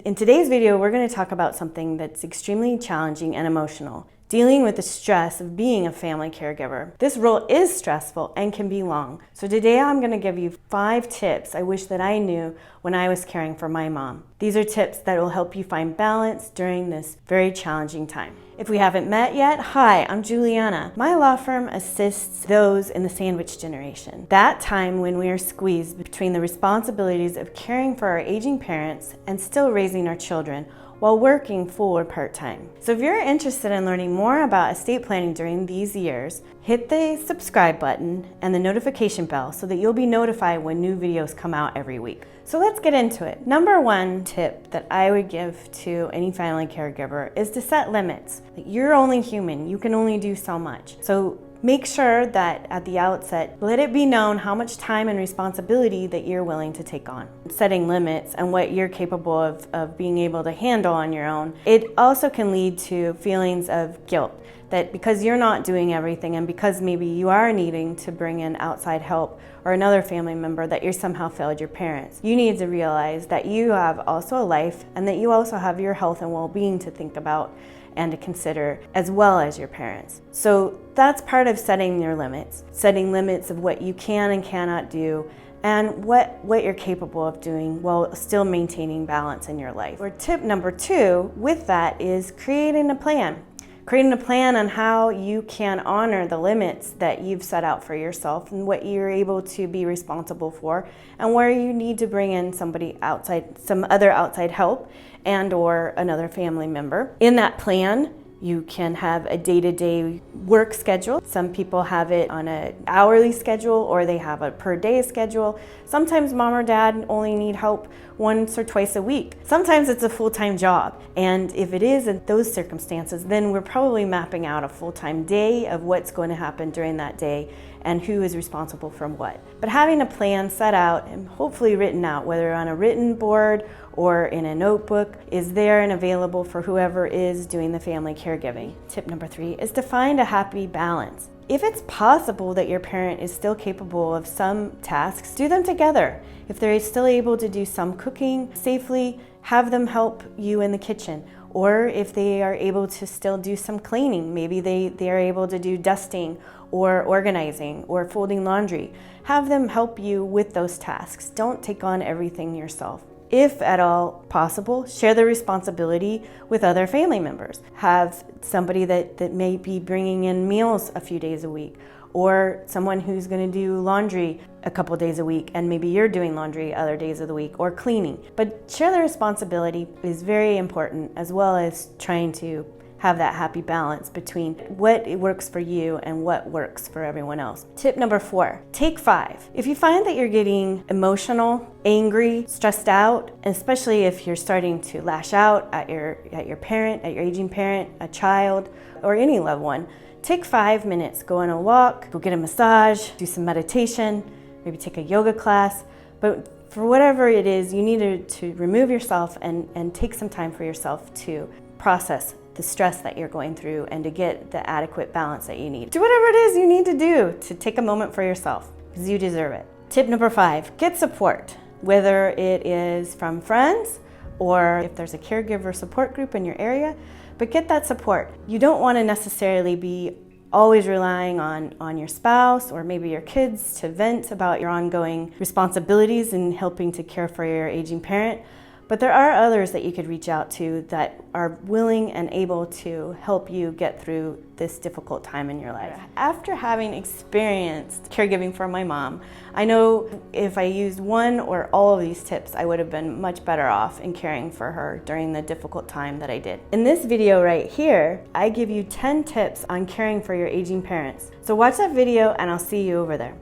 In today's video, we're going to talk about something that's extremely challenging and emotional, dealing with the stress of being a family caregiver. This role is stressful and can be long. So today I'm going to give you 5 tips I wish that I knew when I was caring for my mom. These are tips that will help you find balance during this very challenging time. If we haven't met yet, hi, I'm Julianna. My law firm assists those in the sandwich generation. That time when we are squeezed between the responsibilities of caring for our aging parents and still raising our children while working full or part-time. So if you're interested in learning more about estate planning during these years, hit the subscribe button and the notification bell so that you'll be notified when new videos come out every week. So let's get into it. Number 1 tip that I would give to any family caregiver is to set limits. You're only human, you can only do so much. So make sure that at the outset, let it be known how much time and responsibility that you're willing to take on. Setting limits and what you're capable of being able to handle on your own, it also can lead to feelings of guilt. That because you're not doing everything and because maybe you are needing to bring in outside help or another family member, that you somehow failed your parents. You need to realize that you have also a life and that you also have your health and well-being to think about and to consider, as well as your parents. So that's part of setting your limits, setting limits of what you can and cannot do and what you're capable of doing while still maintaining balance in your life. Or tip number 2 with that is creating a plan. Creating a plan on how you can honor the limits that you've set out for yourself and what you're able to be responsible for and where you need to bring in somebody outside, some other outside help and or another family member. In that plan, you can have a day-to-day work schedule. Some people have it on an hourly schedule or they have a per day schedule. Sometimes mom or dad only need help once or twice a week. Sometimes it's a full-time job. And if it is in those circumstances, then we're probably mapping out a full-time day of what's going to happen during that day and who is responsible for what. But having a plan set out and hopefully written out, whether on a written board or in a notebook, is there and available for whoever is doing the family caregiving. Tip number 3 is to find a happy balance. If it's possible that your parent is still capable of some tasks, do them together. If they're still able to do some cooking safely, have them help you in the kitchen. Or if they are able to still do some cleaning, maybe they are able to do dusting or organizing or folding laundry. Have them help you with those tasks. Don't take on everything yourself. If at all possible, share the responsibility with other family members. Have somebody that may be bringing in meals a few days a week, or someone who's going to do laundry a couple days a week, and maybe you're doing laundry other days of the week, or cleaning. But share the responsibility is very important, as well as trying to have that happy balance between what works for you and what works for everyone else. Tip number 4, take 5. If you find that you're getting emotional, angry, stressed out, especially if you're starting to lash out at your parent, at your aging parent, a child, or any loved one, take 5 minutes, go on a walk, go get a massage, do some meditation, maybe take a yoga class. But for whatever it is, you need to remove yourself and take some time for yourself to process the stress that you're going through and to get the adequate balance that you need. Do whatever it is you need to do to take a moment for yourself, because you deserve it. Tip number 5, get support, whether it is from friends or if there's a caregiver support group in your area, but get that support. You don't want to necessarily be always relying on your spouse or maybe your kids to vent about your ongoing responsibilities in helping to care for your aging parent. But there are others that you could reach out to that are willing and able to help you get through this difficult time in your life. After having experienced caregiving for my mom, I know if I used one or all of these tips, I would have been much better off in caring for her during the difficult time that I did. In this video right here, I give you 10 tips on caring for your aging parents. So watch that video and I'll see you over there.